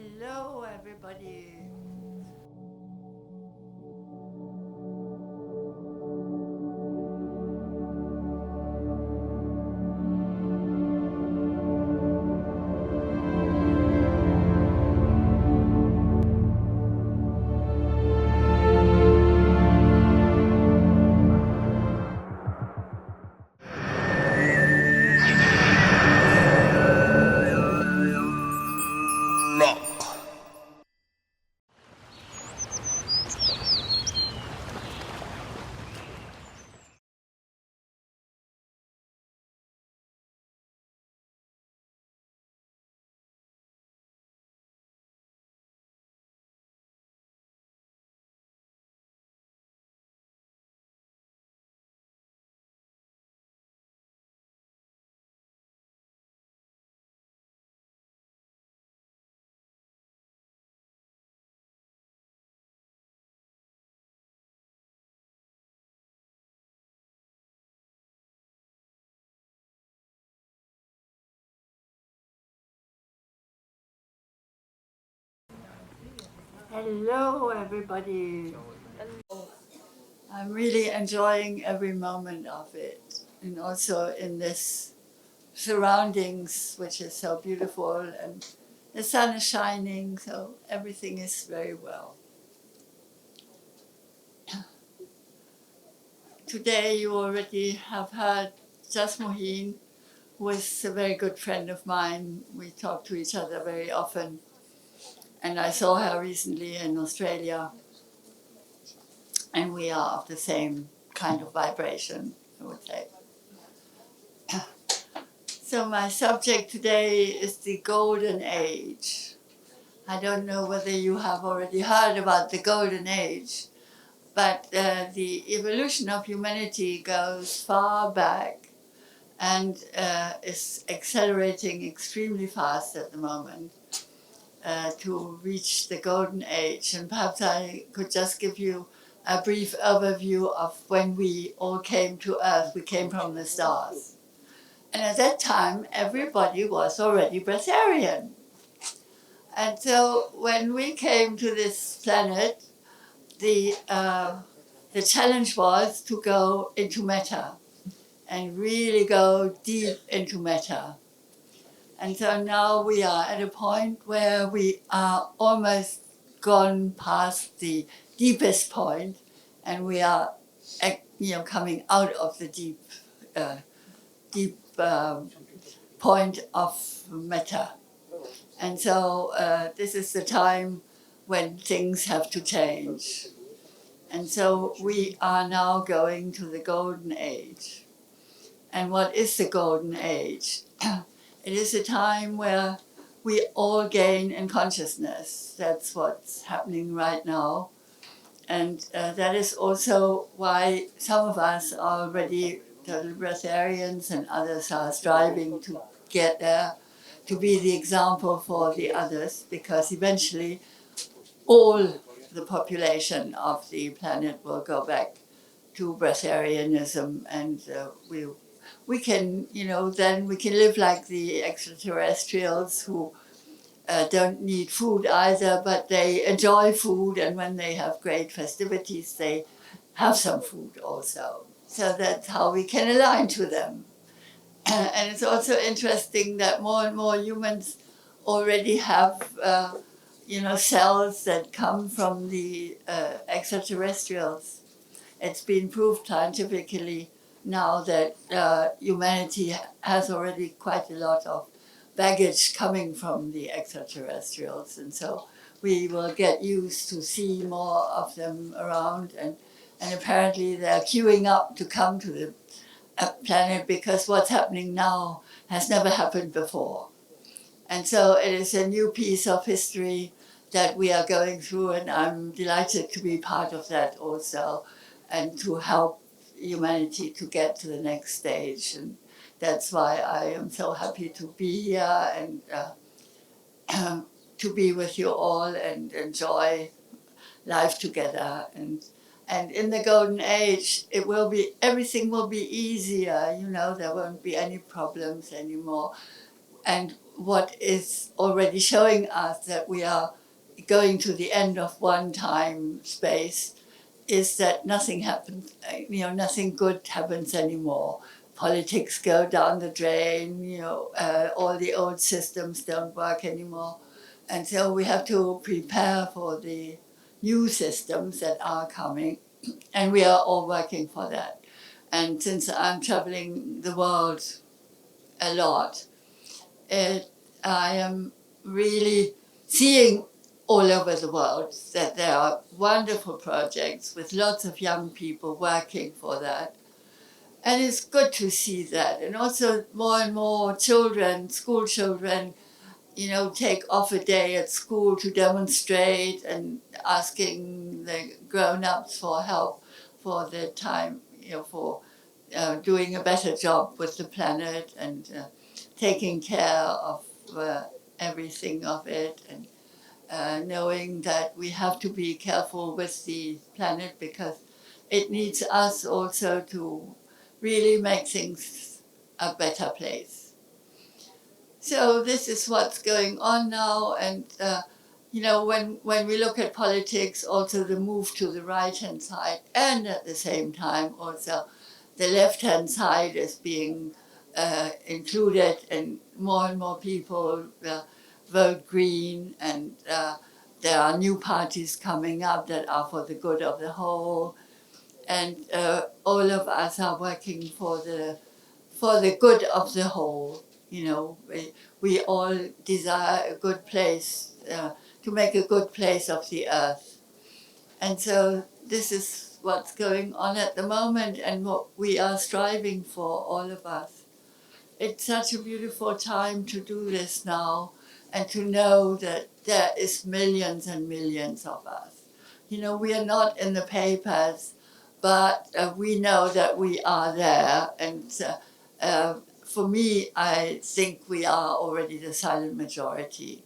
Hello, everybody. Hello, everybody. I'm really enjoying every moment of it, and also in this surroundings, which is so beautiful, and the sun is shining, so everything is very well. Today, you already have heard Jasmuheen, who is a very good friend of mine. We talk to each other very often, and I saw her recently in Australia, and we are of the same kind of vibration, I would say. So my subject today is the Golden Age. I don't know whether you have already heard about the Golden Age, but the evolution of humanity goes far back and is accelerating extremely fast at the moment to reach the Golden Age. And perhaps I could just give you a brief overview of when we all came to Earth. We came from the stars. And at that time, everybody was already Breatharian. And so when we came to this planet, the challenge was to go into metta and really go deep into metta. And so now we are at a point where we are almost gone past the deepest point, and we are, coming out of the deep point of metta. And so this is the time when things have to change. And so we are now going to the Golden Age. And what is the Golden Age? It is a time where we all gain in consciousness. That's what's happening right now. And that is also why some of us are already total breatharians and others are striving to get there, to be the example for the others, because eventually all the population of the planet will go back to breatharianism, and we can, then we can live like the extraterrestrials who don't need food either, but they enjoy food, and when they have great festivities, they have some food also. So that's how we can align to them. And it's also interesting that more and more humans already have, cells that come from the extraterrestrials. It's been proved scientifically now that humanity has already quite a lot of baggage coming from the extraterrestrials, and so we will get used to see more of them around, and apparently they're queuing up to come to the planet because what's happening now has never happened before. And so it is a new piece of history that we are going through, and I'm delighted to be part of that also, and to help humanity to get to the next stage. And that's why I am so happy to be here and to be with you all and enjoy life together. And in the Golden Age, everything will be easier. There won't be any problems anymore. And what is already showing us that we are going to the end of one time space is that nothing happens, nothing good happens anymore. Politics go down the drain, all the old systems don't work anymore. And so we have to prepare for the new systems that are coming, and we are all working for that. And since I'm traveling the world a lot, I am really seeing all over the world that there are wonderful projects with lots of young people working for that. And it's good to see that. And also more and more children, school children, take off a day at school to demonstrate and asking the grown-ups for help for the time, for doing a better job with the planet and taking care of everything of it, and knowing that we have to be careful with the planet because it needs us also to really make things a better place. So this is what's going on now, and when we look at politics, also the move to the right-hand side, and at the same time also the left-hand side is being included, and more people vote green, and there are new parties coming up that are for the good of the whole, and all of us are working for the good of the whole. We all desire a good place, to make a good place of the earth. And so this is what's going on at the moment and what we are striving for, all of us. It's such a beautiful time to do this now and to know that there is millions and millions of us. We are not in the papers, but we know that we are there. And for me, I think we are already the silent majority.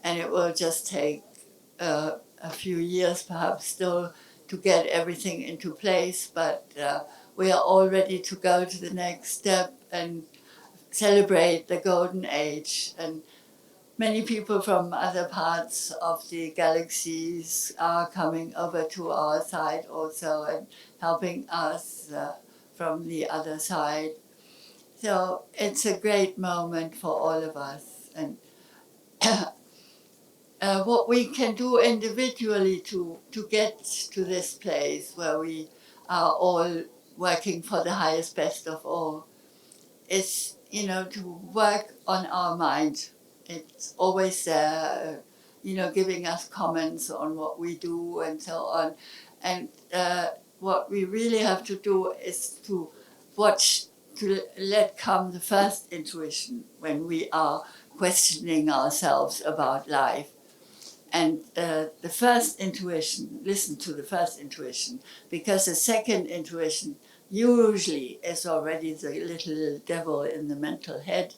And it will just take a few years perhaps still to get everything into place, but we are all ready to go to the next step and celebrate the golden age. And many people from other parts of the galaxies are coming over to our side also and helping us from the other side. So it's a great moment for all of us. And what we can do individually to get to this place where we are all working for the highest best of all is, to work on our mind. It's always there, giving us comments on what we do and so on. And what we really have to do is to watch, to let come the first intuition when we are questioning ourselves about life. And the first intuition, listen to the first intuition, because the second intuition usually is already the little devil in the mental head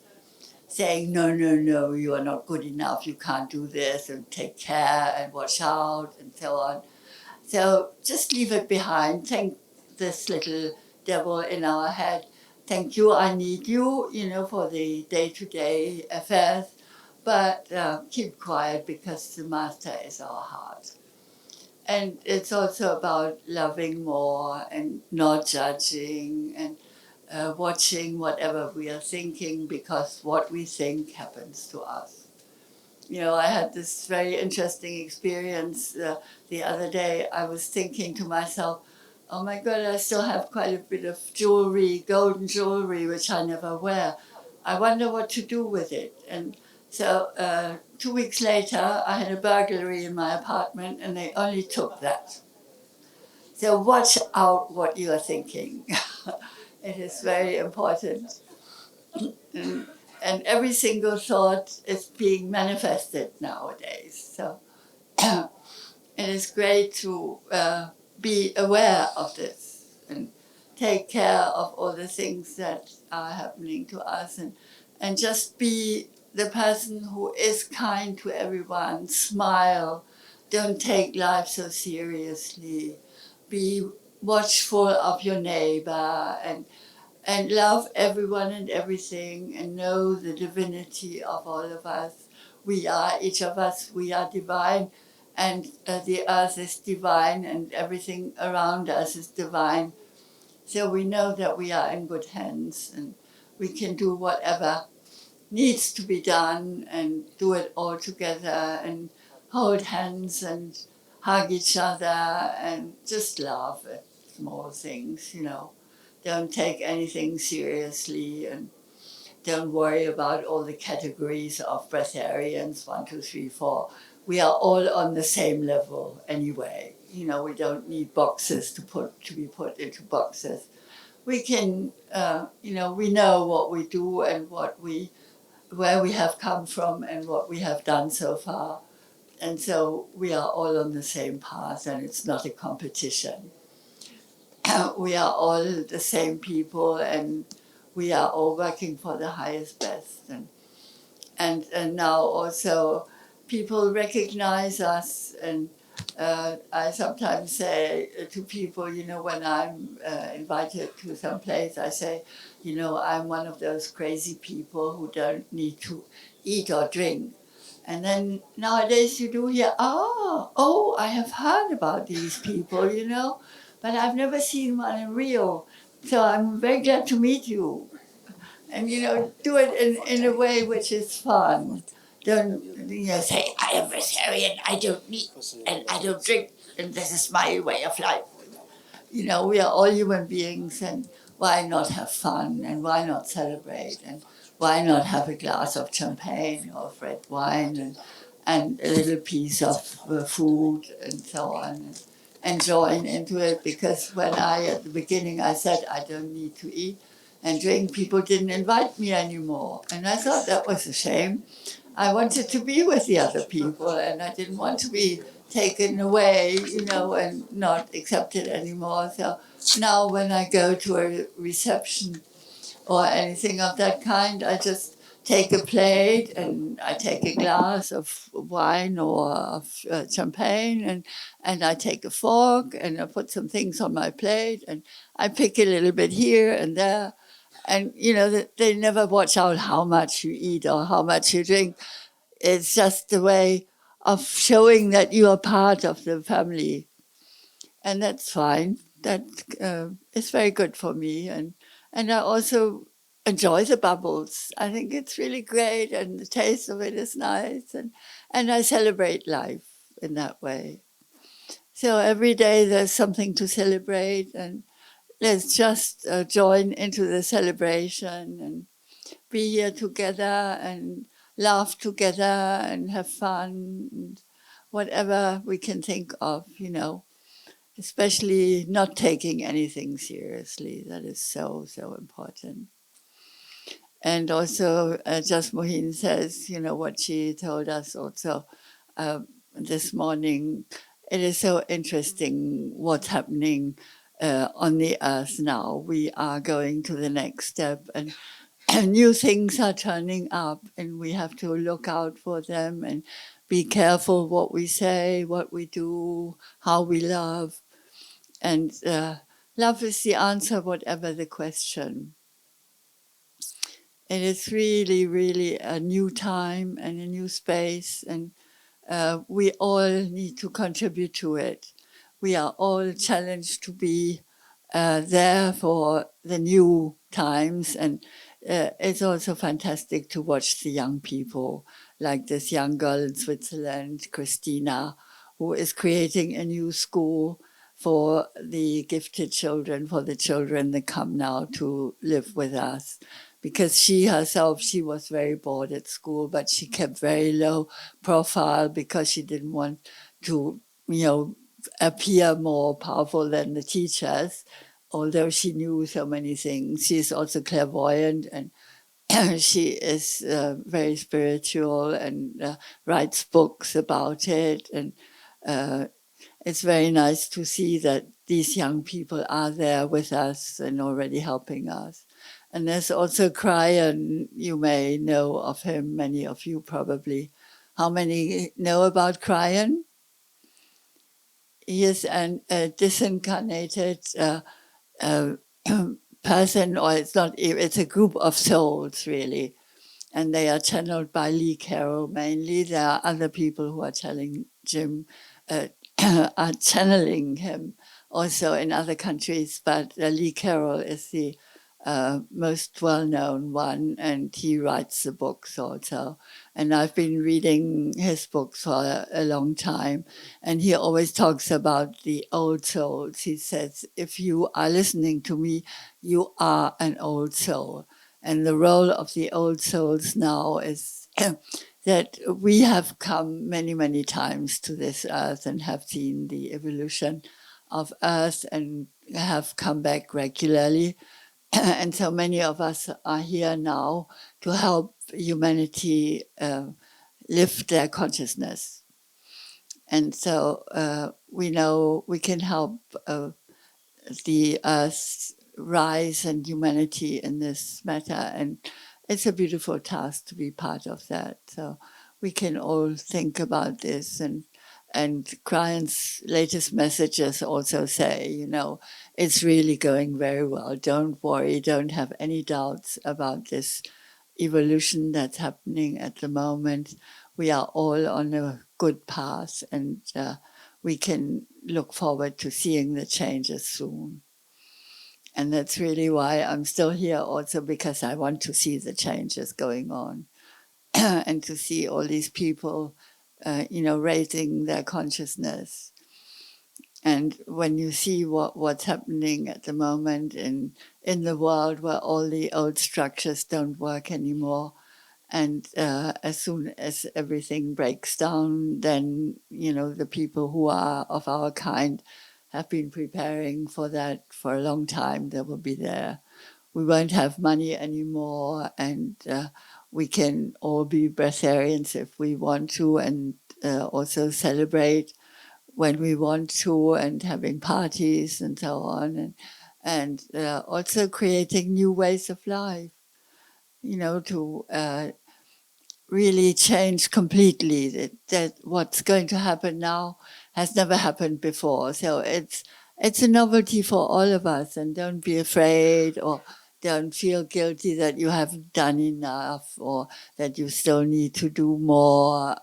saying, no, you are not good enough, you can't do this, and take care and watch out and so on. So just leave it behind. Thank this little devil in our head. Thank you, I need you, for the day-to-day affairs. But keep quiet because the master is our heart. And it's also about loving more and not judging and watching whatever we are thinking, because what we think happens to us. I had this very interesting experience the other day. I was thinking to myself, oh my God, I still have quite a bit of jewelry, golden jewelry, which I never wear. I wonder what to do with it. And so 2 weeks later, I had a burglary in my apartment and they only took that. So watch out what you are thinking. It is very important. And every single thought is being manifested nowadays. So it is great to be aware of this and take care of all the things that are happening to us, and just be the person who is kind to everyone, smile, don't take life so seriously, be watchful of your neighbor, and and love everyone and everything, and know the divinity of all of us. We are, each of us, we are divine, and the earth is divine, and everything around us is divine. So we know that we are in good hands, and we can do whatever needs to be done and do it all together and hold hands and hug each other and just laugh at small things, Don't take anything seriously and don't worry about all the categories of breatharians, 1, 2, 3, 4. We are all on the same level anyway. We don't need boxes to be put into boxes. We can, we know what we do and where we have come from and what we have done so far. And so we are all on the same path, and it's not a competition. We are all the same people, and we are all working for the highest best. And now also people recognize us, and I sometimes say to people, when I'm invited to some place, I say, I'm one of those crazy people who don't need to eat or drink. And then nowadays you do hear, I have heard about these people, but I've never seen one in real. So I'm very glad to meet you. And do it in a way which is fun. Don't say I am vegetarian, I don't eat and I don't drink, and this is my way of life. We are all human beings, and why not have fun, and why not celebrate, and why not have a glass of champagne or of red wine and a little piece of food and so on, and join into it. Because when at the beginning I said I don't need to eat and drink, people didn't invite me anymore, and I thought that was a shame. I wanted to be with the other people, and I didn't want to be taken away, and not accepted anymore. So now when I go to a reception or anything of that kind, I just take a plate and I take a glass of wine or of champagne, and I take a fork and I put some things on my plate, and I pick a little bit here and there. And they never watch out how much you eat or how much you drink. It's just a way of showing that you are part of the family, and that's fine. That is very good for me, and I also enjoy the bubbles. I think it's really great, and the taste of it is nice, and I celebrate life in that way. So every day there's something to celebrate, and let's just join into the celebration and be here together and laugh together and have fun, and whatever we can think of, especially not taking anything seriously. That is so, so important. And also, just Mohin says, what she told us also this morning, it is so interesting what's happening on the earth now. We are going to the next step, and new things are turning up, and we have to look out for them and be careful what we say, what we do, how we love. And love is the answer, whatever the question. It is really, really a new time and a new space, and we all need to contribute to it. We are all challenged to be there for the new times, and it's also fantastic to watch the young people, like this young girl in Switzerland, Christina, who is creating a new school for the gifted children, for the children that come now to live with us. Because she herself, she was very bored at school, but she kept very low profile because she didn't want to, appear more powerful than the teachers, although she knew so many things. She's also clairvoyant, and she is very spiritual, and writes books about it. And it's very nice to see that these young people are there with us and already helping us. And there's also Cryan. You may know of him, many of you probably. How many know about Cryan? He is a disincarnated person, or it's a group of souls, really. And they are channeled by Lee Carroll mainly. There are other people who are telling Jim, are channeling him also in other countries, but Lee Carroll is the most well-known one, and he writes the books also. And I've been reading his books for a long time, and he always talks about the old souls. He says, if you are listening to me, you are an old soul. And the role of the old souls now is that we have come many, many times to this earth and have seen the evolution of earth and have come back regularly. And so many of us are here now to help humanity lift their consciousness. And so we know we can help the earth's rise and humanity in this matter. And it's a beautiful task to be part of that. So we can all think about this. And Brian's latest messages also say, it's really going very well. Don't worry, don't have any doubts about this evolution that's happening at the moment. We are all on a good path, and we can look forward to seeing the changes soon. And that's really why I'm still here also, because I want to see the changes going on and to see all these people, raising their consciousness. And when you see what's happening at the moment in the world, where all the old structures don't work anymore, and as soon as everything breaks down, then, the people who are of our kind have been preparing for that for a long time. They will be there. We won't have money anymore, and we can all be breatharians if we want to, and also celebrate when we want to, and having parties and so on, and also creating new ways of life, to really change completely. That what's going to happen now has never happened before. So it's a novelty for all of us, and don't be afraid or don't feel guilty that you haven't done enough or that you still need to do more.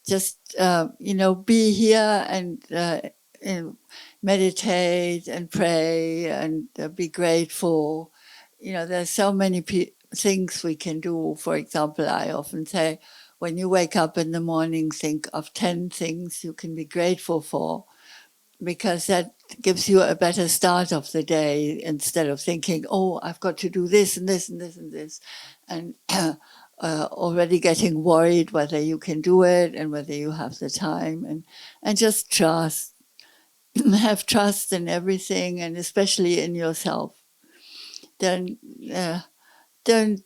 Just be here and meditate and pray and be grateful. There's so many things we can do. For example, I often say, when you wake up in the morning, think of 10 things you can be grateful for, because that gives you a better start of the day, instead of thinking, oh, I've got to do this and this and this and this, and already getting worried whether you can do it and whether you have the time, and just trust. Have trust in everything, and especially in yourself. Don't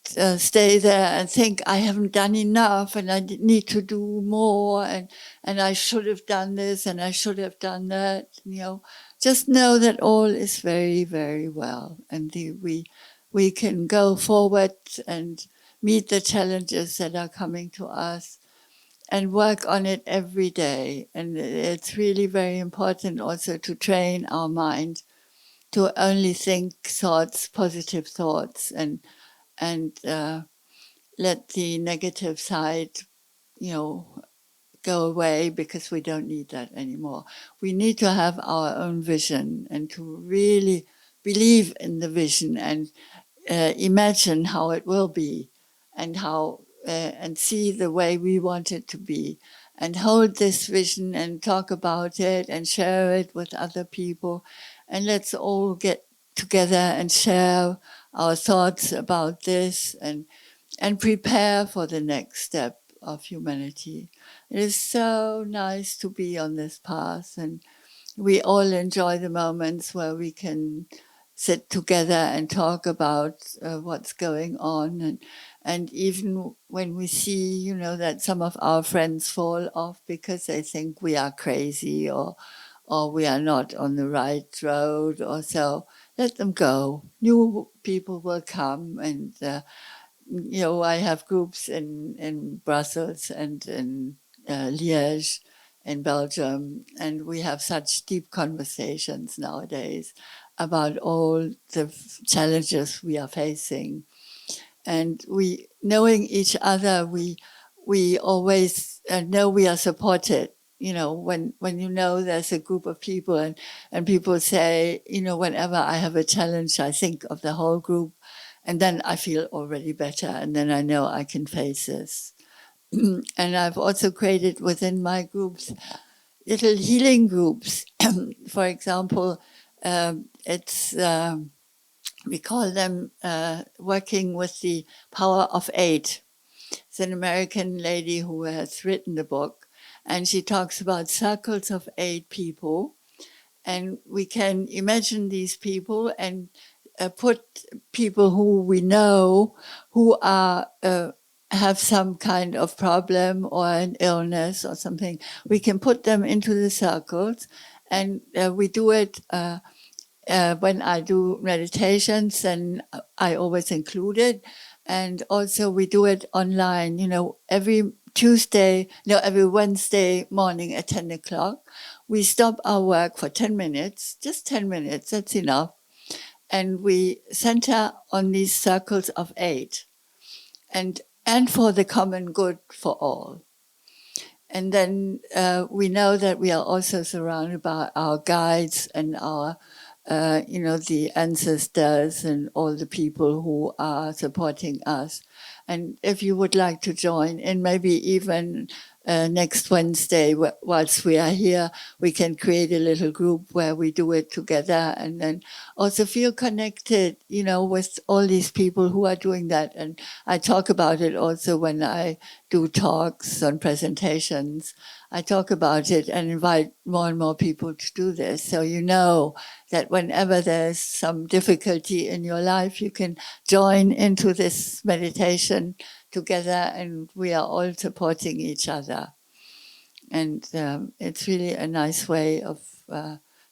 stay there and think, I haven't done enough and I need to do more, and I should have done this and I should have done that. Just know that all is very, very well, and we can go forward and meet the challenges that are coming to us and work on it every day. And it's really very important also to train our mind to only think positive thoughts, and let the negative side, go away, because we don't need that anymore. We need to have our own vision and to really believe in the vision and imagine how it will be, and and see the way we want it to be, and hold this vision and talk about it and share it with other people. And let's all get together and share our thoughts about this, and prepare for the next step of humanity. It is so nice to be on this path, and we all enjoy the moments where we can sit together and talk about what's going on, and even when we see, that some of our friends fall off because they think we are crazy, or we are not on the right road, or so, let them go. New people will come, and I have groups in Brussels and in Liège in Belgium, and we have such deep conversations nowadays about all the challenges we are facing. And we, knowing each other, we always know we are supported. When you know there's a group of people and people say, whenever I have a challenge, I think of the whole group, and then I feel already better, and then I know I can face this. And I've also created within my groups little healing groups. For example, we call them working with the power of 8. It's an American lady who has written the book, and she talks about circles of 8 people. And we can imagine these people and put people who we know who are have some kind of problem or an illness or something. We can put them into the circles, and we do it when I do meditations, and I always include it. And also we do it online, every Wednesday morning at 10 o'clock. We stop our work for 10 minutes, just 10 minutes, that's enough. And we center on these circles of 8 and for the common good for all. And then we know that we are also surrounded by our guides and our the ancestors and all the people who are supporting us. And if you would like to join, and maybe even next Wednesday, whilst we are here, we can create a little group where we do it together, and then also feel connected, with all these people who are doing that. And I talk about it also when I do talks on presentations. I talk about it and invite more and more people to do this. So that whenever there's some difficulty in your life, you can join into this meditation together, and we are all supporting each other. And it's really a nice way of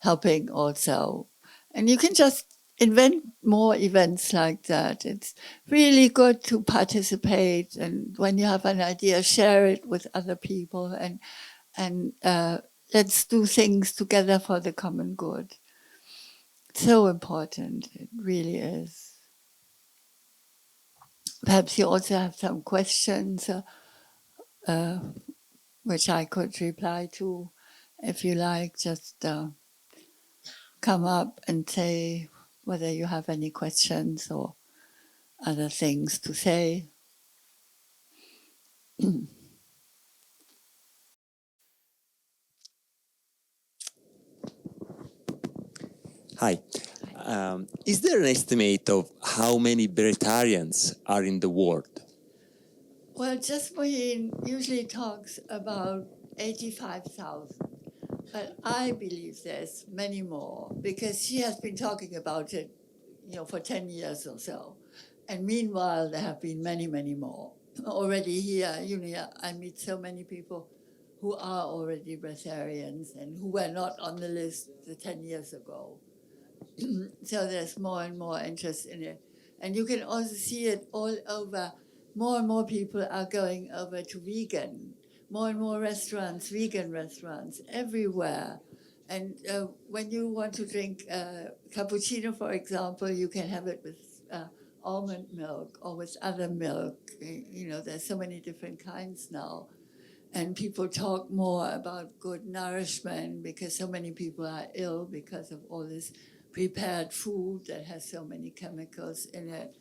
helping also. And you can just invent more events like that. It's really good to participate, and when you have an idea, share it with other people, and let's do things together for the common good. So important, it really is. Perhaps you also have some questions which I could reply to. If you like, just come up and say whether you have any questions or other things to say. Hi. Is there an estimate of how many Breatharians are in the world? Well, just Mauryan usually talks about 85,000, but I believe there's many more, because she has been talking about it, for 10 years or so. And meanwhile, there have been many, many more. Already here, I meet so many people who are already breatharians and who were not on the list 10 years ago. So there's more and more interest in it. And you can also see it all over. More and more people are going over to vegan. More and more restaurants, vegan restaurants, everywhere. And when you want to drink cappuccino, for example, you can have it with almond milk or with other milk. There's so many different kinds now. And people talk more about good nourishment, because so many people are ill because of all this prepared food that has so many chemicals in it.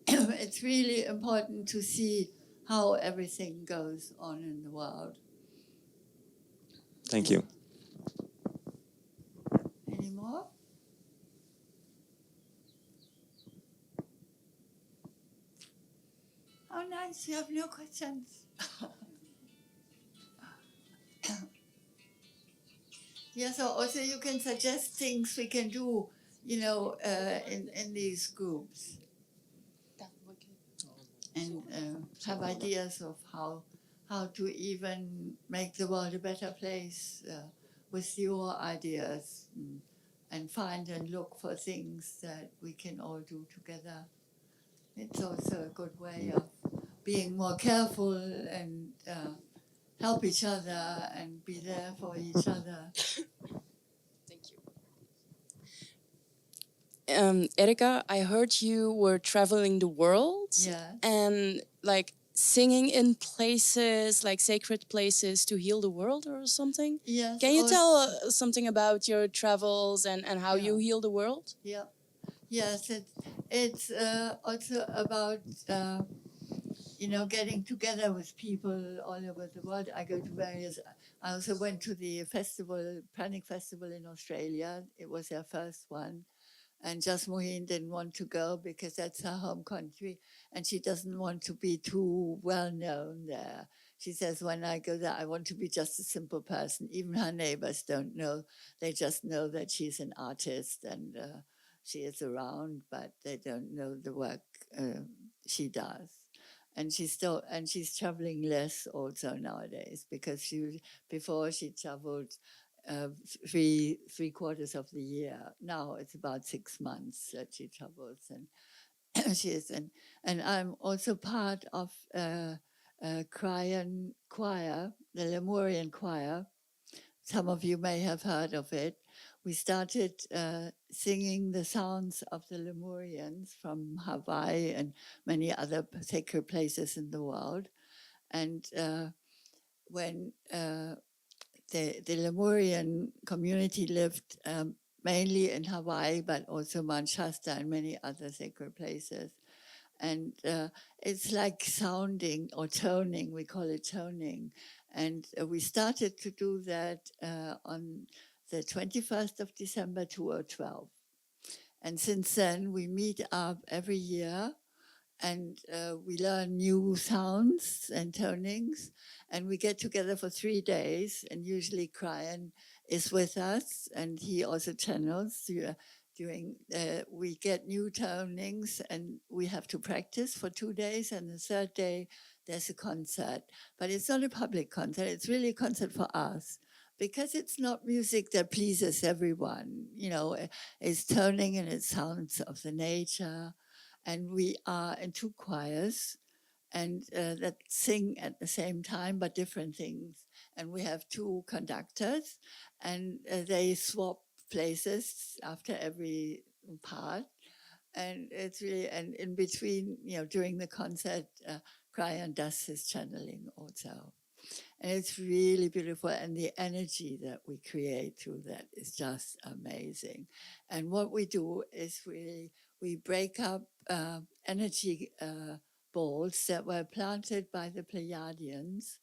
It's really important to see how everything goes on in the world. Thank you. Any more? Oh, nice. You have no questions. Yeah, so also you can suggest things we can do, in these groups. And have ideas of how to even make the world a better place with your ideas, and find and look for things that we can all do together. It's also a good way of being more careful and help each other and be there for each other. Thank you. Erika, I heard you were traveling the world and like singing in places, like sacred places to heal the world or something. Yes. Can you tell something about your travels and how you heal the world? Yeah. Yes, it's also about getting together with people all over the world. I go to various. I also went to the festival, Pranic festival in Australia. It was their first one, and just Mauryan didn't want to go because that's her home country, and she doesn't want to be too well known there. She says, when I go there, I want to be just a simple person. Even her neighbors don't know; they just know that she's an artist and she is around, but they don't know the work she does. And she's traveling less also nowadays because before she traveled three quarters of the year. Now it's about 6 months that she travels, and she is, and I'm also part of Mauryan Choir, the Lemurian Choir. Some of you may have heard of it. We started singing the sounds of the Lemurians from Hawaii and many other sacred places in the world. And when the Lemurian community lived mainly in Hawaii, but also Mount Shasta and many other sacred places. And it's like sounding or toning, we call it toning. And we started to do that on the 21st of December 2012. And since then, we meet up every year and we learn new sounds and tonings, and we get together for 3 days, and usually Cryan is with us, and he also channels during, we get new tonings, and we have to practice for 2 days, and the third day there's a concert. But it's not a public concert, it's really a concert for us, because it's not music that pleases everyone, it's toning and it sounds of the nature. And we are in 2 choirs and that sing at the same time, but different things. And we have 2 conductors, and they swap places after every part. And it's really, and in between, during the concert, Cryan does his channeling also. And it's really beautiful. And the energy that we create through that is just amazing. And what we do is we break up energy balls that were planted by the Pleiadians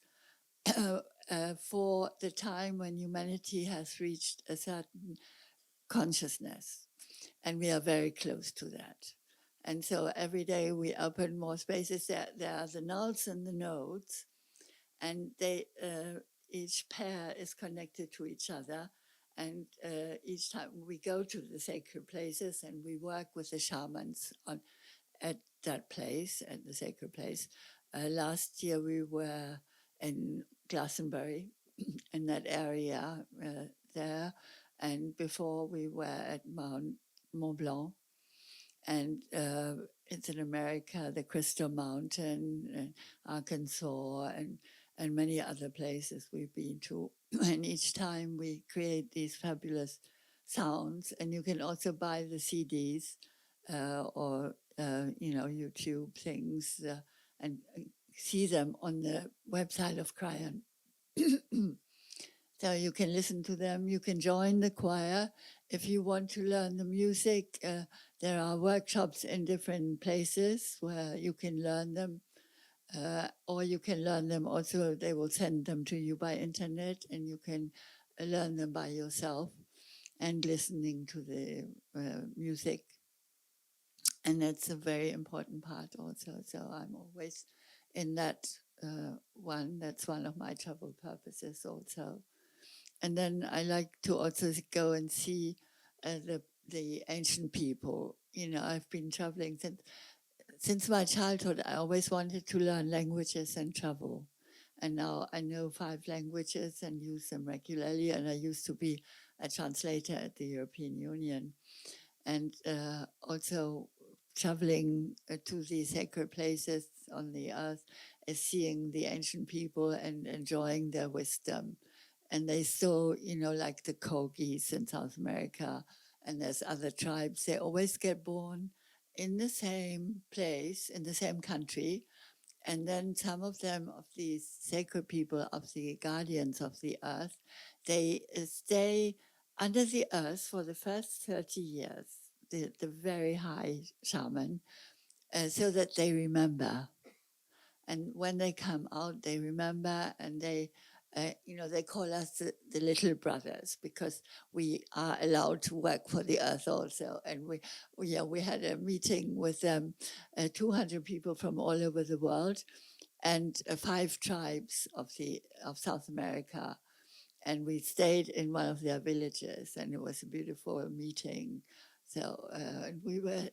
for the time when humanity has reached a certain consciousness. And we are very close to that. And so every day we open more spaces. There are the nulls and the nodes, and they each pair is connected to each other. And each time we go to the sacred places and we work with the shamans at that place, at the sacred place. Last year we were in Glastonbury, in that area there, and before we were at Mont Blanc, and it's in America, the Crystal Mountain, Arkansas, and many other places we've been to. And each time we create these fabulous sounds, and you can also buy the CDs or YouTube things and see them on the website of Cryan. So you can listen to them. You can join the choir if you want to learn the music. There are workshops in different places where you can learn them, or you can learn them also. They will send them to you by internet, and you can learn them by yourself and listening to the music. And that's a very important part also. So I'm always in that one. That's one of my travel purposes also. And then I like to also go and see the ancient people. I've been traveling since my childhood. I always wanted to learn languages and travel. And now I know 5 languages and use them regularly. And I used to be a translator at the European Union. And also traveling to these sacred places on the earth seeing the ancient people and enjoying their wisdom. And they still, like the Kogis in South America, and there's other tribes, they always get born in the same place, in the same country. And then some of them, of these sacred people, of the guardians of the earth, they stay under the earth for the first 30 years, the very high shaman, so that they remember. And when they come out, they remember, and they call us the little brothers, because we are allowed to work for the earth also. And we had a meeting with them, 200 people from all over the world, and 5 tribes of South America. And we stayed in one of their villages, and it was a beautiful meeting. So we were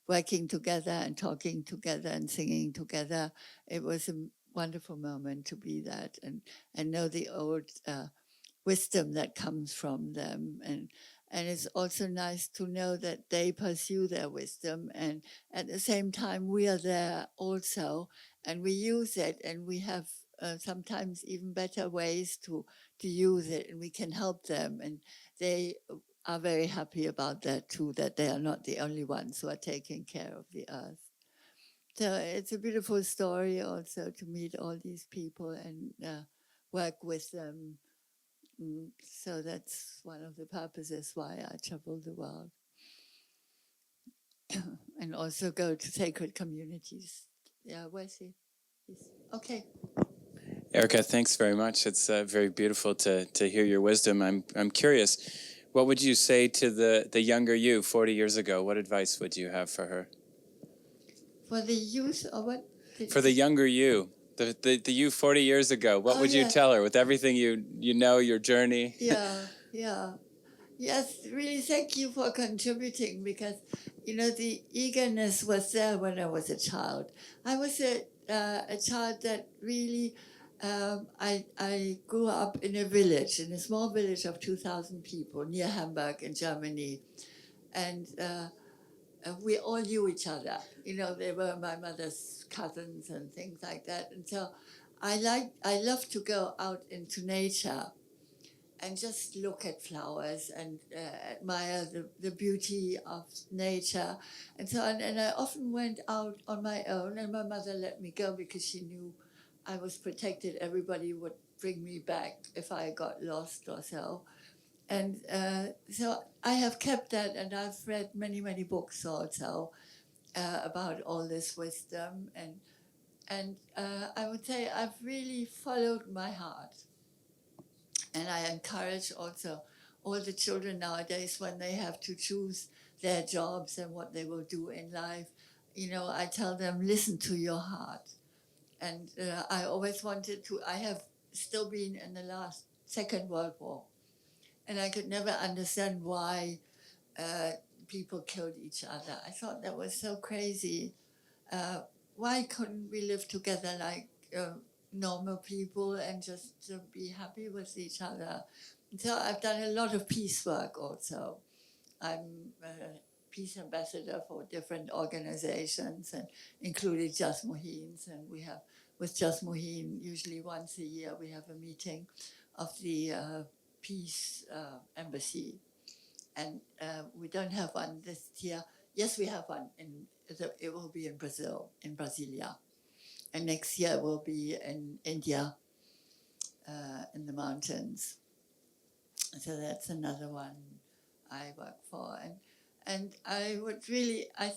working together and talking together and singing together. It was a wonderful moment to be that and know the old wisdom that comes from them. And it's also nice to know that they pursue their wisdom, and at the same time we are there also, and we use it, and we have sometimes even better ways to use it, and we can help them, and they are very happy about that too, that they are not the only ones who are taking care of the earth. So it's a beautiful story also to meet all these people and work with them. So that's one of the purposes why I travel the world. And also go to sacred communities. Yeah, where's he? Okay. Erika, thanks very much. It's very beautiful to hear your wisdom. I'm curious, what would you say to the younger you 40 years ago? What advice would you have for her? For the youth, or what? For the younger you, the you 40 years ago, what would you tell her with everything you know, your journey? Yeah. Yes, really thank you for contributing, because, the eagerness was there when I was a child. I was a child that really, I grew up in a village, in a small village of 2,000 people near Hamburg in Germany. And we all knew each other. They were my mother's cousins and things like that. And so I love to go out into nature and just look at flowers and admire the beauty of nature and so on. And I often went out on my own, and my mother let me go because she knew I was protected. Everybody would bring me back if I got lost or so. And so I have kept that, and I've read many, many books also about all this wisdom. And I would say I've really followed my heart. And I encourage also all the children nowadays, when they have to choose their jobs and what they will do in life, I tell them, listen to your heart. And I always wanted to, I have still been in the Second World War. And I could never understand why people killed each other. I thought that was so crazy. Why couldn't we live together like normal people and just be happy with each other? So I've done a lot of peace work also. I'm a peace ambassador for different organizations, and included Just Mohins. And we have, with Just Mohin, usually once a year, we have a meeting of the peace embassy. And we don't have one this year. Yes, we have one. It will be in Brazil, in Brasilia. And next year will be in India, in the mountains. So that's another one I work for. And I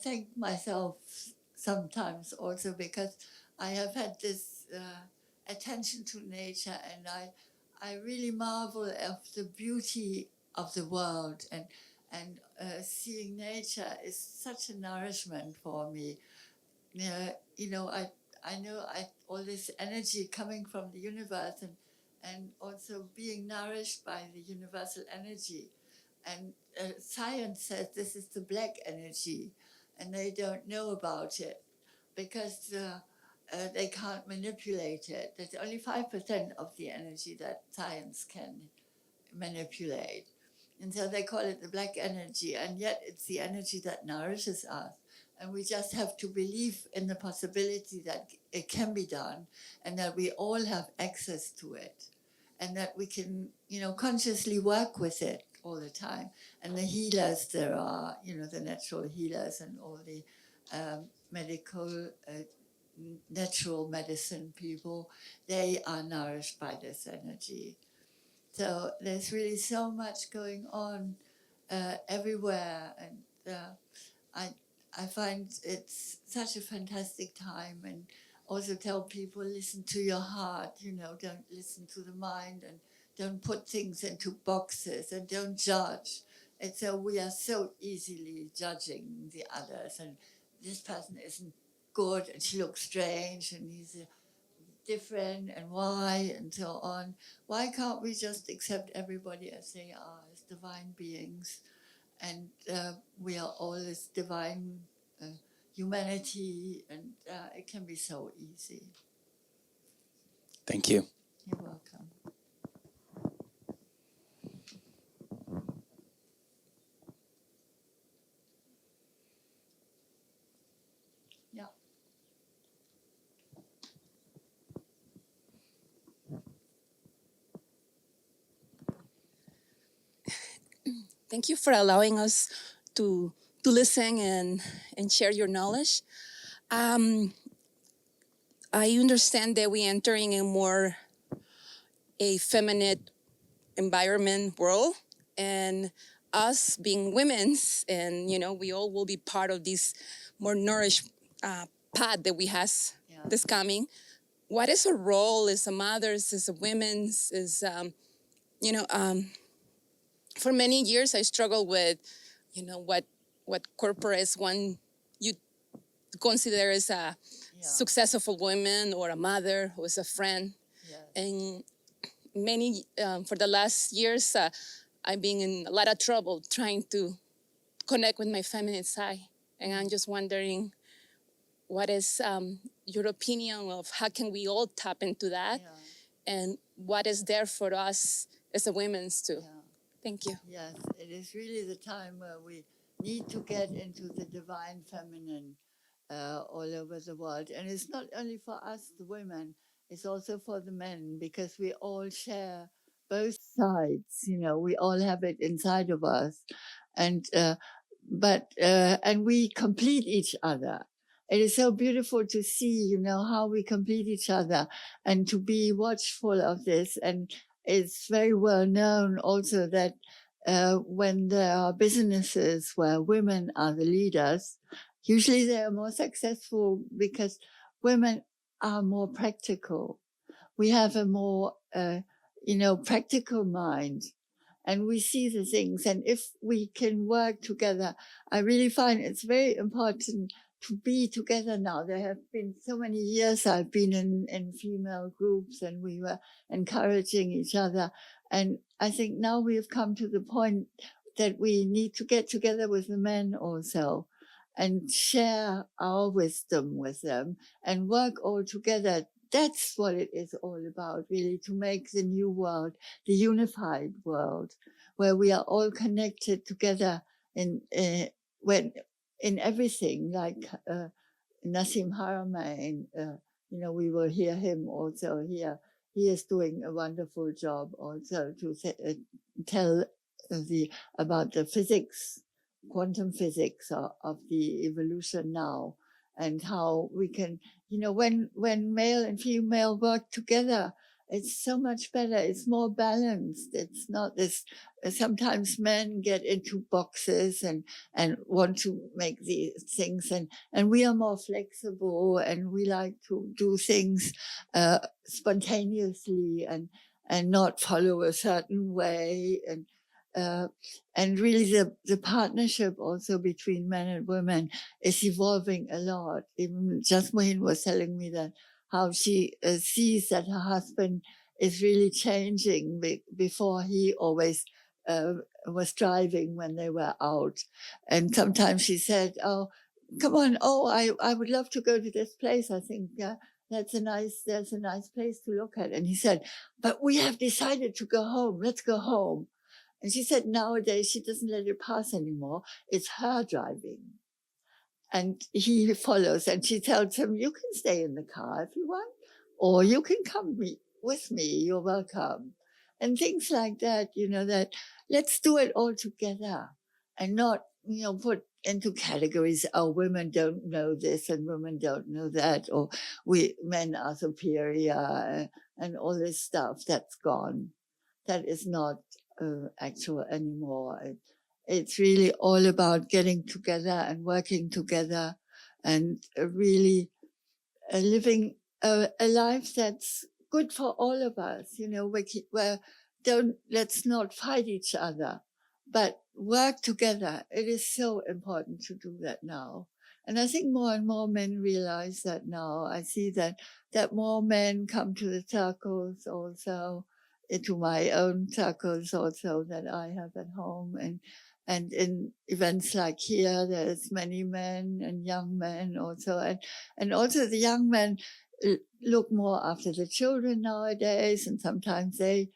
thank myself sometimes also, because I have had this attention to nature, and I really marvel at the beauty of the world, and seeing nature is such a nourishment for me. I know all this energy coming from the universe, and also being nourished by the universal energy. And science says this is the black energy, and they don't know about it because they can't manipulate it. There's only 5% of the energy that science can manipulate. And so they call it the black energy, and yet it's the energy that nourishes us. And we just have to believe in the possibility that it can be done and that we all have access to it and that we can, consciously work with it all the time. And the healers there are, the natural healers and all the medical, natural medicine people, they are nourished by this energy. So there's really so much going on everywhere. And I find it's such a fantastic time, and also tell people, listen to your heart, don't listen to the mind, and don't put things into boxes, and don't judge. And so we are so easily judging the others, and this person isn't good, and she looks strange, and he's different, and why, and so on. Why can't we just accept everybody as they are, as divine beings? And we are all this divine humanity, and it can be so easy. Thank you. You're welcome. Yeah. Thank you for allowing us to listen and share your knowledge. I understand that we're entering a feminine environment world, and us being women's, and we all will be part of this more nourished path that we has this coming. What is our role as a mothers, as a women's, for many years I struggled with, what corporates want you to consider as a successful woman or a mother or as a friend. And for the last years, I've been in a lot of trouble trying to connect with my feminine side. And I'm just wondering, what is your opinion of how can we all tap into that? And what is there for us as a women's too? Thank you. Yes, it is really the time where we need to get into the divine feminine all over the world. And it's not only for us, the women, it's also for the men, because we all share both sides, we all have it inside of us. And, and we complete each other. It is so beautiful to see, how we complete each other and to be watchful of this. And it's very well known also that when there are businesses where women are the leaders, usually they are more successful because women are more practical. We have a more, practical mind, and we see the things. And if we can work together, I really find it's very important to be together now. There have been so many years I've been in female groups, and we were encouraging each other. And I think now we have come to the point that we need to get together with the men also and share our wisdom with them and work all together. That's what it is all about, really, to make the new world, the unified world, where we are all connected together in everything, like Nassim Haramein. We will hear him also here. He is doing a wonderful job also to tell about the physics, quantum physics of the evolution now, and how we can, when male and female work together, it's so much better. It's more balanced. It's not this. Sometimes men get into boxes and want to make these things, and we are more flexible, and we like to do things spontaneously and not follow a certain way. And really the partnership also between men and women is evolving a lot. Even Jasmine was telling me that how she sees that her husband is really changing. Before he always was driving when they were out. And sometimes she said, oh, come on, I would love to go to this place. I think, there's a nice place to look at. And he said, but we have decided to go home. Let's go home. And she said nowadays she doesn't let it pass anymore. It's her driving. And he follows, and she tells him, you can stay in the car if you want, or you can come with me, you're welcome. And things like that, that let's do it all together and not, put into categories, oh, women don't know this and women don't know that, or men are superior and all this stuff. That's gone. That is not actual anymore. It's really all about getting together and working together and really living a life that's good for all of us. Let's not fight each other, but work together. It is so important to do that now. And I think more and more men realize that now. I see that more men come to the circles also, into my own circles also that I have at home. And in events like here, there's many men and young men also. And also the young men look more after the children nowadays. And sometimes they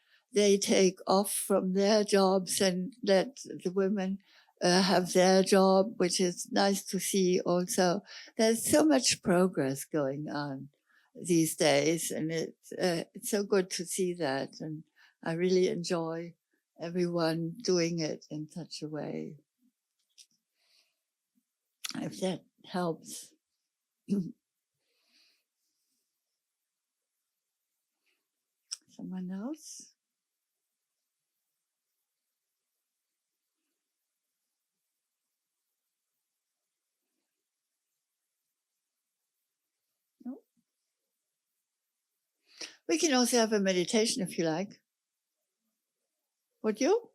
take off from their jobs and let the women have their job, which is nice to see also. There's so much progress going on these days, and it's so good to see that. And I really enjoy everyone doing it in such a way. If that helps. Someone else? No? We can also have a meditation if you like. Would you?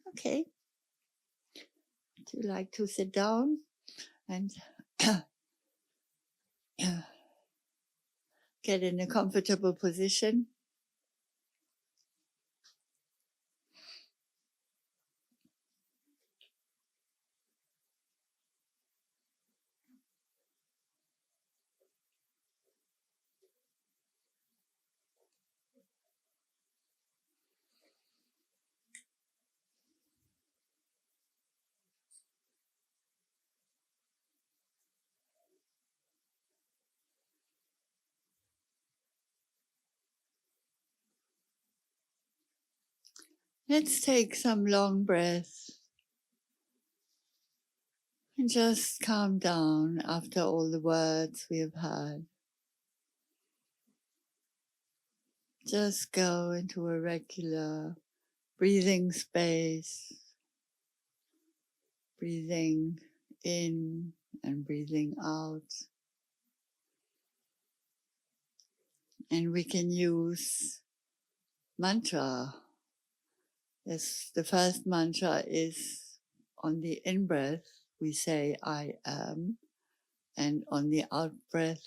Okay. Do you like to sit down and get in a comfortable position? Let's take some long breaths and just calm down after all the words we have had. Just go into a regular breathing space, breathing in and breathing out. And we can use mantra. Yes, the first mantra is on the in-breath, we say, I am. And on the out-breath,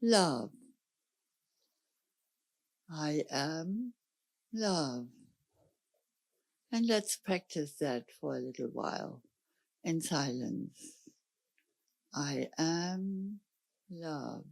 love. I am love. And let's practice that for a little while in silence. I am love.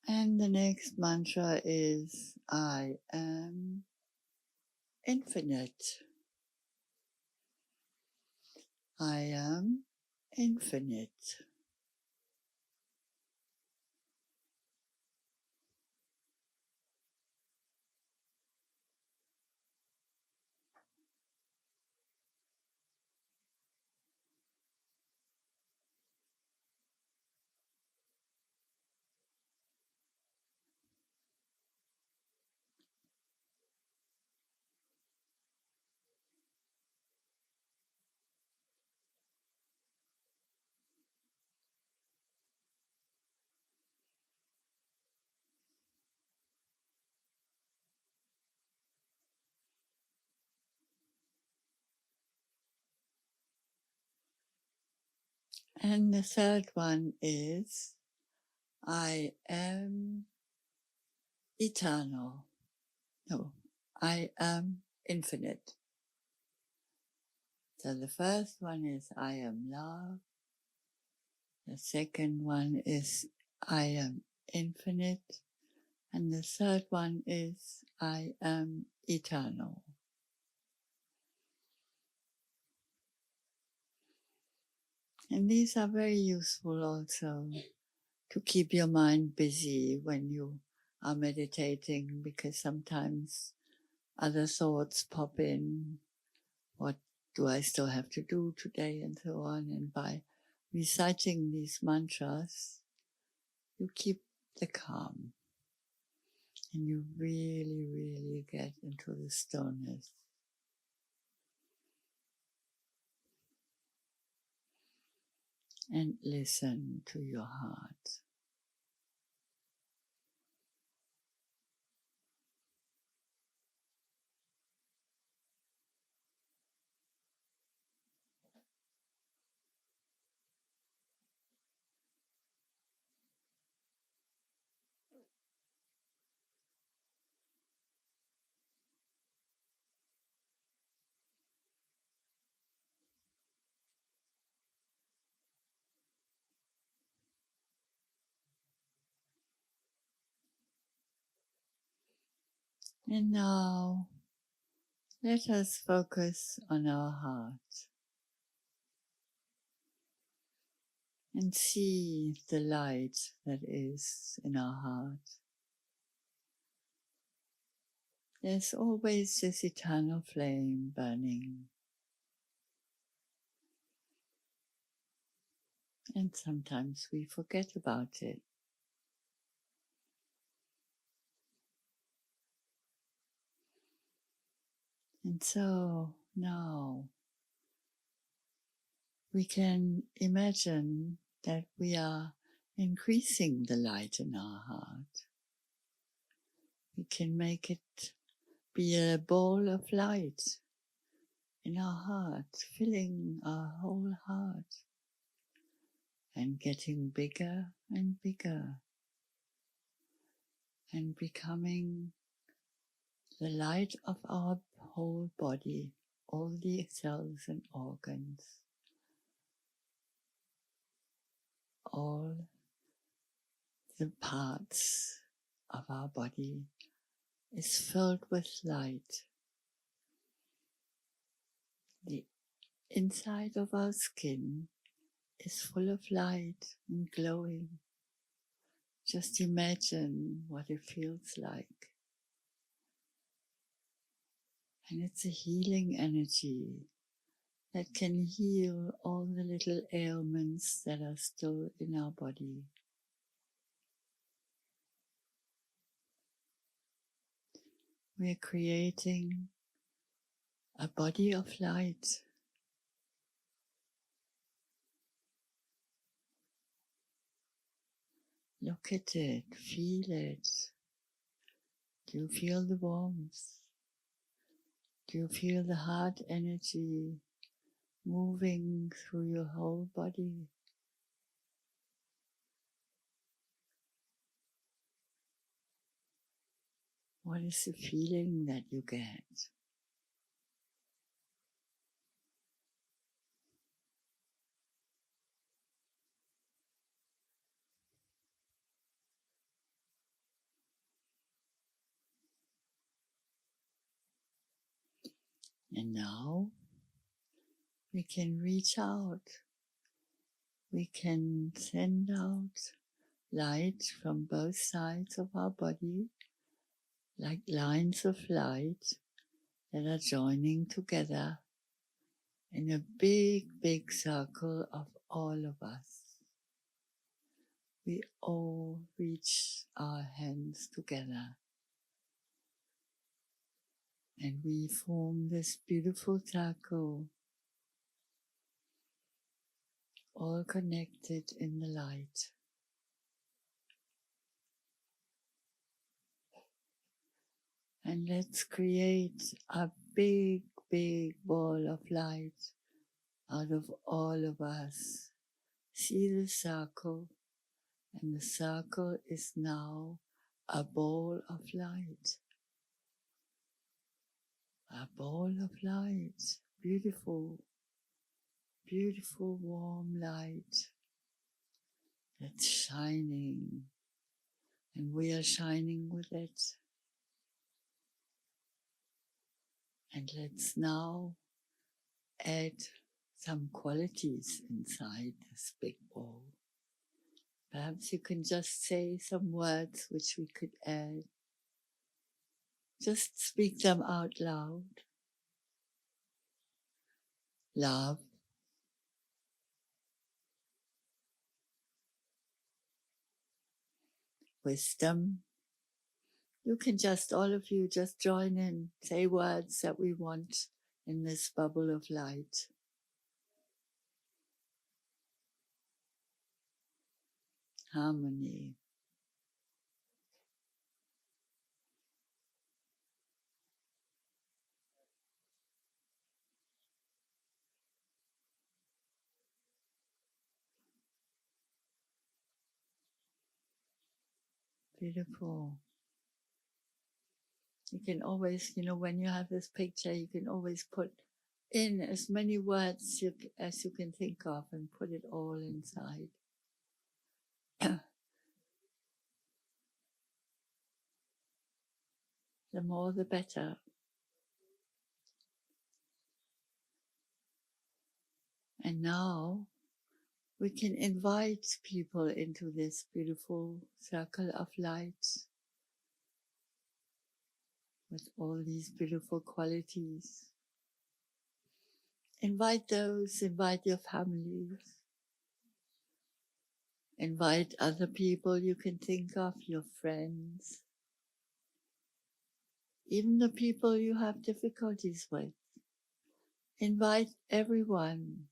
And the next mantra is, I am infinite. I am infinite. And the third one is, I am eternal. No, I am infinite. So the first one is, I am love. The second one is, I am infinite. And the third one is, I am eternal. And these are very useful also to keep your mind busy when you are meditating, because sometimes other thoughts pop in. What do I still have to do today, and so on. And by reciting these mantras, you keep the calm and you really, really get into the stillness. And listen to your heart. And now let us focus on our heart and see the light that is in our heart. There's always this eternal flame burning. And sometimes we forget about it. And so now we can imagine that we are increasing the light in our heart. We can make it be a ball of light in our heart, filling our whole heart and getting bigger and bigger and becoming the light of our whole body, all the cells and organs, all the parts of our body is filled with light. The inside of our skin is full of light and glowing. Just imagine what it feels like. And it's a healing energy that can heal all the little ailments that are still in our body. We're creating a body of light. Look at it, feel it. Do you feel the warmth? Do you feel the heart energy moving through your whole body? What is the feeling that you get? And now we can reach out. We can send out light from both sides of our body, like lines of light that are joining together in a big, big circle of all of us. We all reach our hands together and we form this beautiful circle, all connected in the light. And let's create a big, big ball of light out of all of us, See the circle, and the circle is now a ball of light. A ball of light, beautiful, beautiful warm light that's shining, and we are shining with it. And let's now add some qualities inside this big ball. Perhaps you can just say some words which we could add. Just speak them out loud. Love, wisdom. You can just, all of you, just join in, say words that we want in this bubble of light. Harmony. Beautiful. You can always, when you have this picture, you can always put in as many words as you can think of and put it all inside. The more the better. And now we can invite people into this beautiful circle of light with all these beautiful qualities. Invite your families. Invite other people you can think of, your friends. Even the people you have difficulties with. Invite everyone.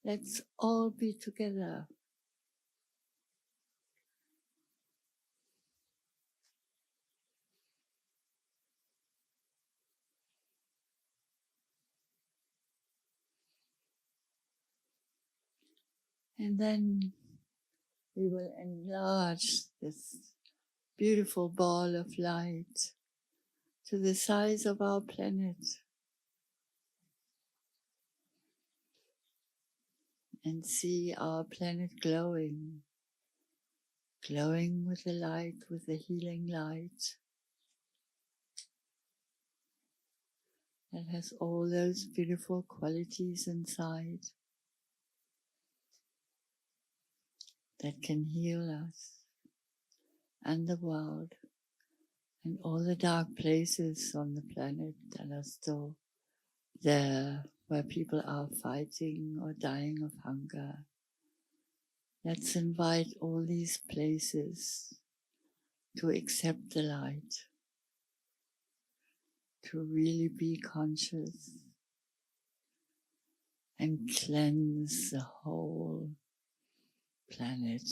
Let's all be together. And then we will enlarge this beautiful ball of light to the size of our planet. And see our planet glowing, glowing with the light, with the healing light that has all those beautiful qualities inside that can heal us and the world and all the dark places on the planet that are still there, where people are fighting or dying of hunger. Let's invite all these places to accept the light, to really be conscious and cleanse the whole planet,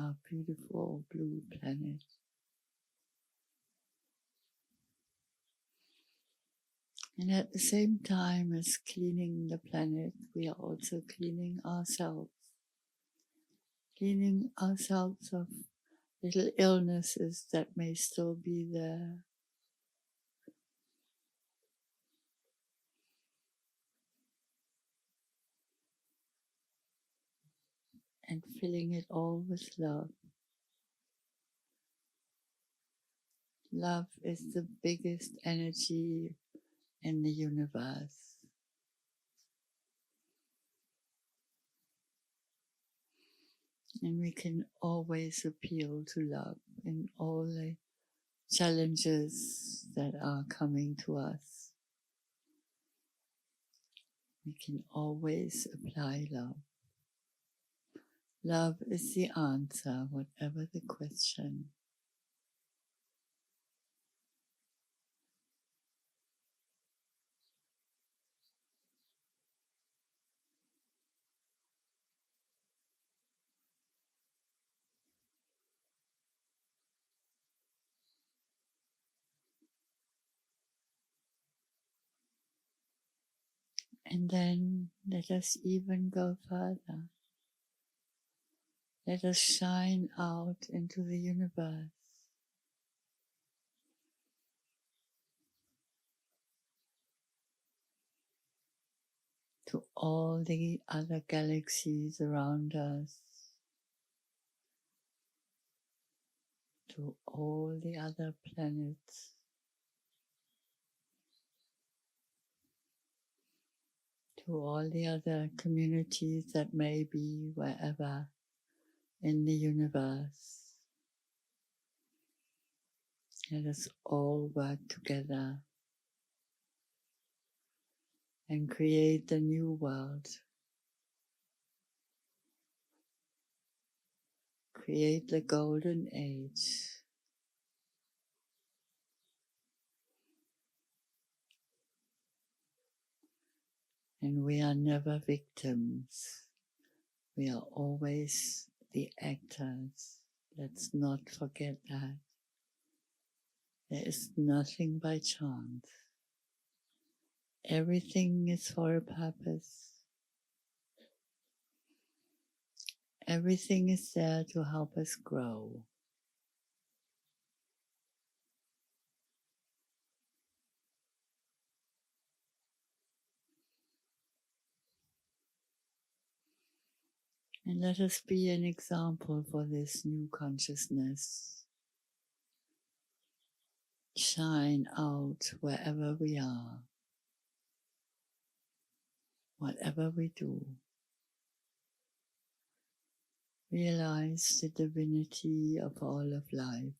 our beautiful blue planet. And at the same time as cleaning the planet, we are also cleaning ourselves of little illnesses that may still be there. And filling it all with love. Love is the biggest energy in the universe. And we can always appeal to love in all the challenges that are coming to us. We can always apply love. Love is the answer, whatever the question. And then let us even go further. Let us shine out into the universe. To all the other galaxies around us, to all the other planets, to all the other communities that may be wherever in the universe. Let us all work together and create the new world. Create the golden age. And we are never victims. We are always the actors. Let's not forget that. There is nothing by chance. Everything is for a purpose. Everything is there to help us grow. And let us be an example for this new consciousness. Shine out wherever we are, whatever we do. Realize the divinity of all of life.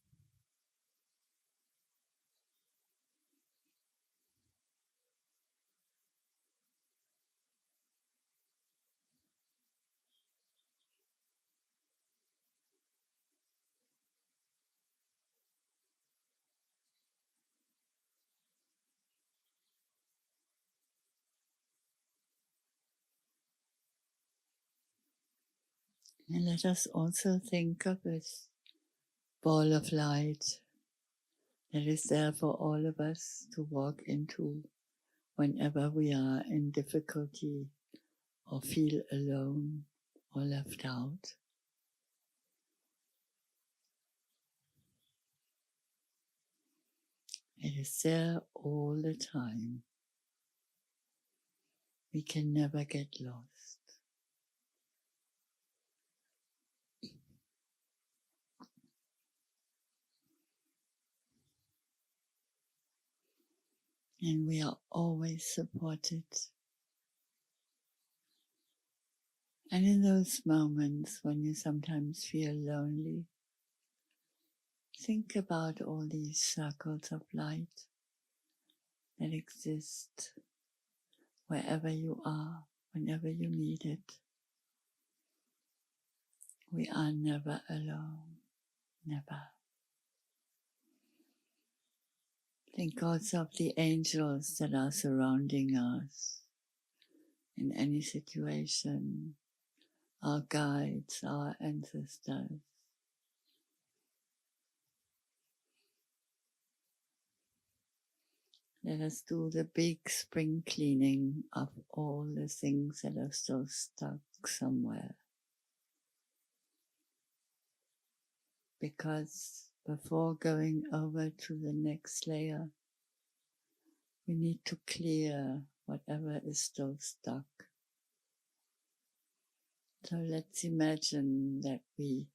And let us also think of this ball of light that is there for all of us to walk into whenever we are in difficulty or feel alone or left out. It is there all the time. We can never get lost. And we are always supported. And in those moments when you sometimes feel lonely, think about all these circles of light that exist wherever you are, whenever you need it. We are never alone, never. Think also of the angels that are surrounding us in any situation, our guides, our ancestors. Let us do the big spring cleaning of all the things that are still stuck somewhere. Because before going over to the next layer, we need to clear whatever is still stuck. So let's imagine that we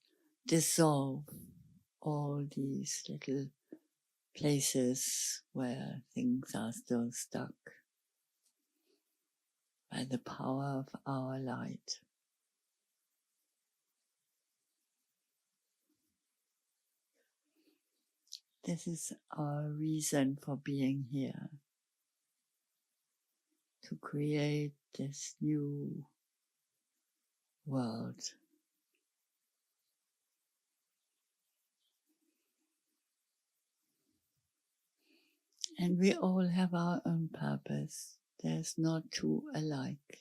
dissolve all these little places where things are still stuck by the power of our light. This is our reason for being here, to create this new world. And we all have our own purpose. There's not two alike.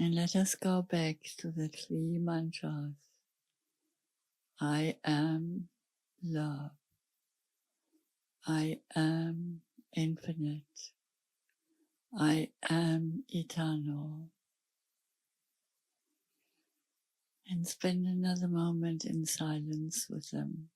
And let us go back to the 3 mantras. I am love. I am infinite. I am eternal. And spend another moment in silence with them.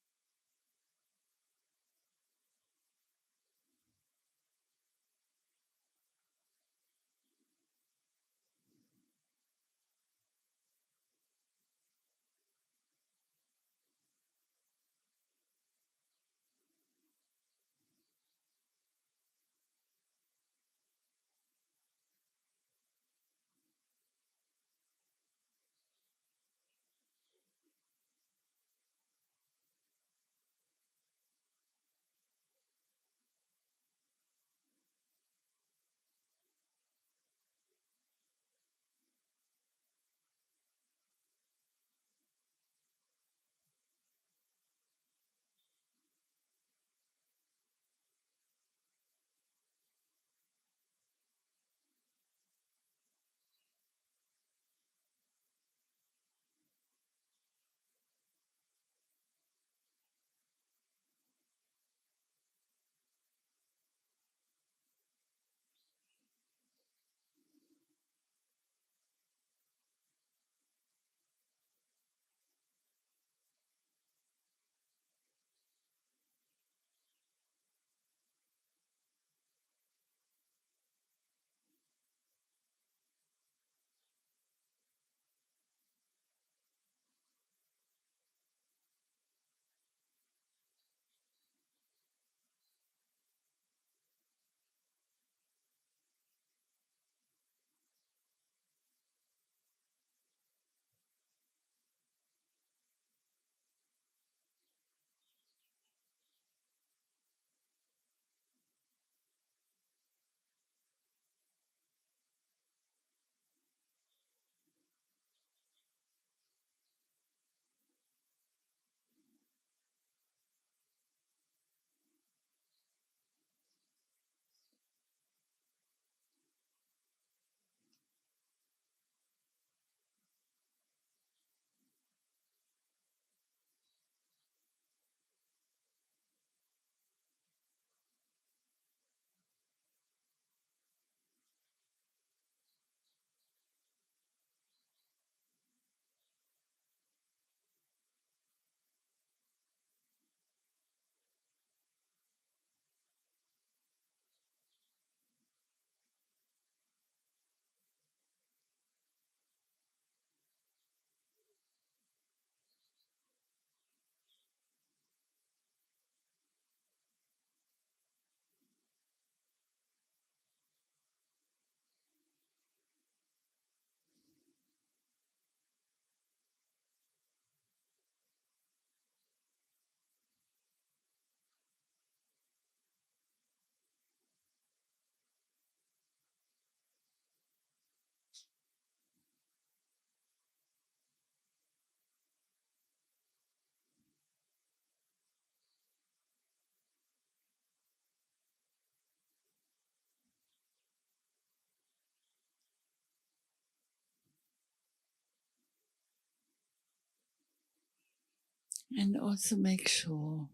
And also make sure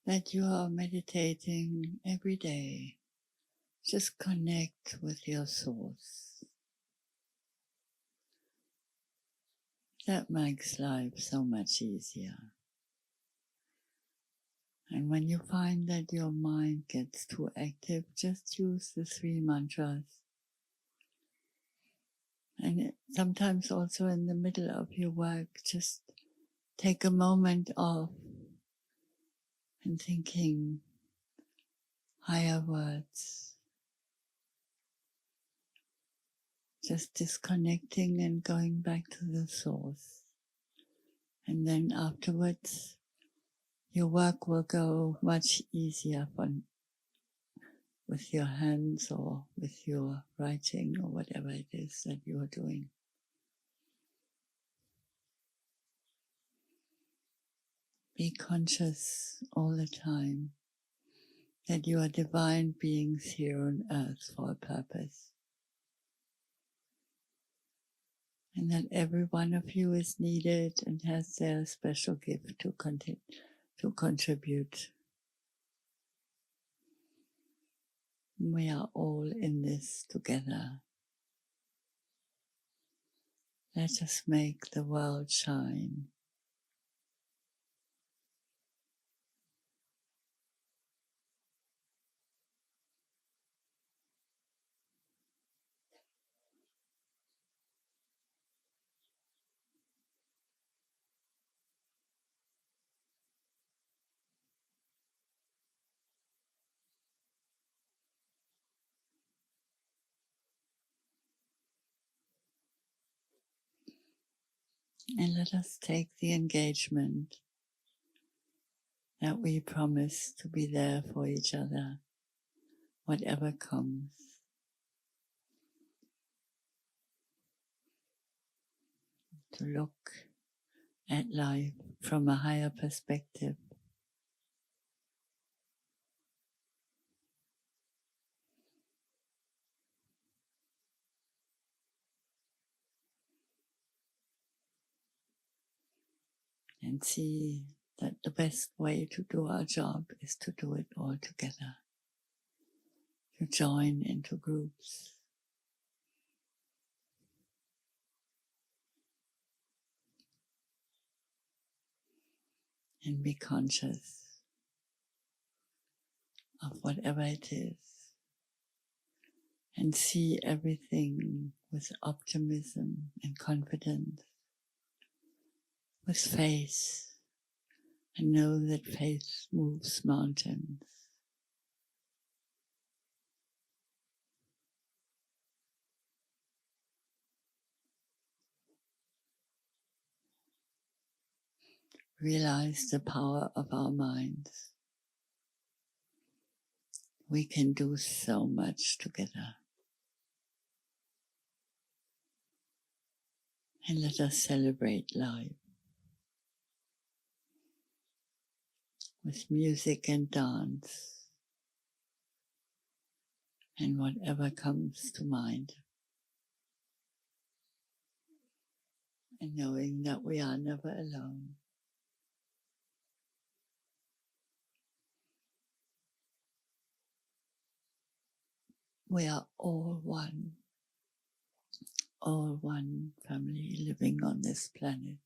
that you are meditating every day. Just connect with your source. That makes life so much easier. And when you find that your mind gets too active, just use the 3 mantras. And sometimes also in the middle of your work, just take a moment off and thinking higher words. Just disconnecting and going back to the source. And then afterwards, your work will go much easier with your hands or with your writing or whatever it is that you are doing. Be conscious all the time that you are divine beings here on earth for a purpose. And that every one of you is needed and has their special gift to contribute. We are all in this together. Let us make the world shine. And let us take the engagement that we promise to be there for each other, whatever comes. To look at life from a higher perspective. And see that the best way to do our job is to do it all together. To join into groups. And be conscious of whatever it is. And see everything with optimism and confidence. With faith. And know that faith moves mountains. Realize the power of our minds. We can do so much together. And let us celebrate life with music and dance and whatever comes to mind. And knowing that we are never alone. We are all one family living on this planet.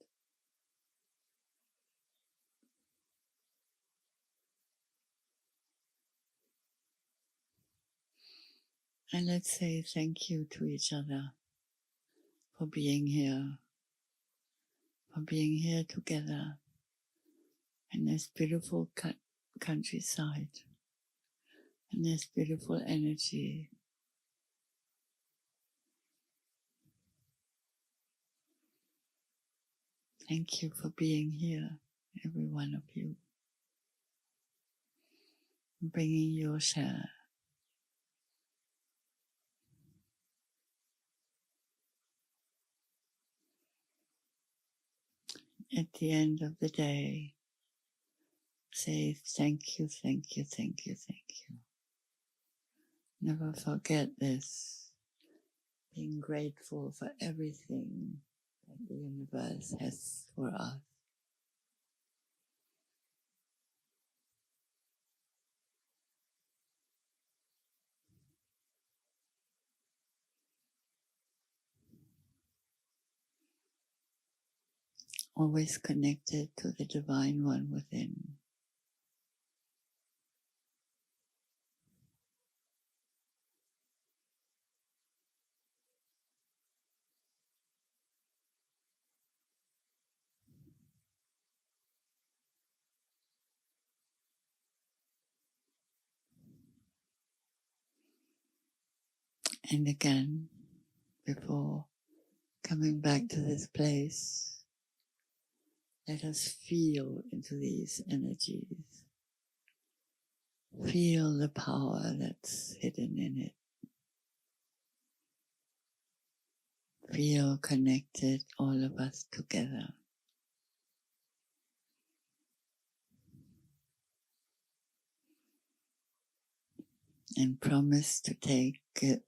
And let's say thank you to each other for being here together in this beautiful countryside, and this beautiful energy. Thank you for being here, every one of you, bringing your share. At the end of the day, say thank you, thank you, thank you, thank you. Never forget this, being grateful for everything that the universe has for us. Always connected to the Divine One within. And again, before coming back to this place, let us feel into these energies. Feel the power that's hidden in it. Feel connected, all of us together. And promise to take it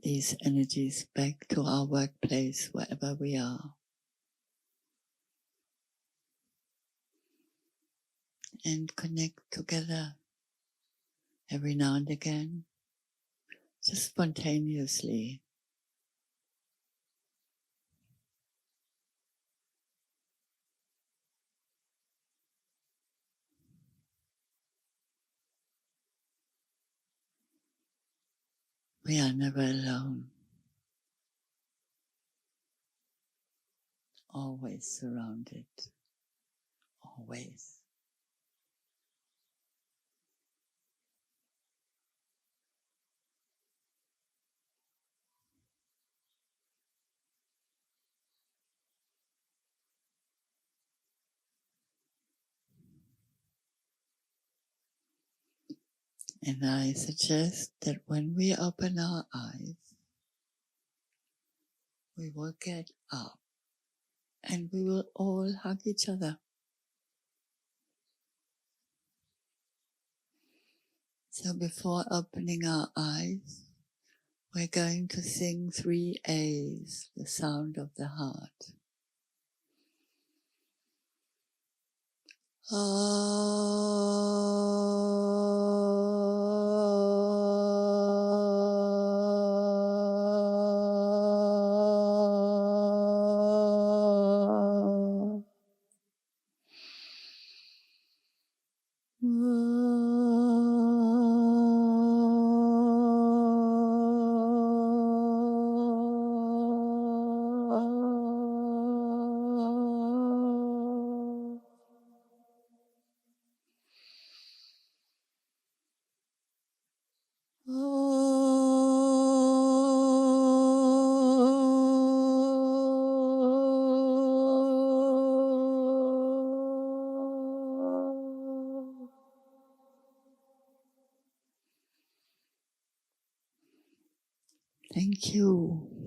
these energies back to our workplace, wherever we are. And connect together every now and again, just spontaneously. We are never alone. Always surrounded. Always. And I suggest that when we open our eyes, we will get up and we will all hug each other. So before opening our eyes, we're going to sing 3 A's, the sound of the heart. Thank you.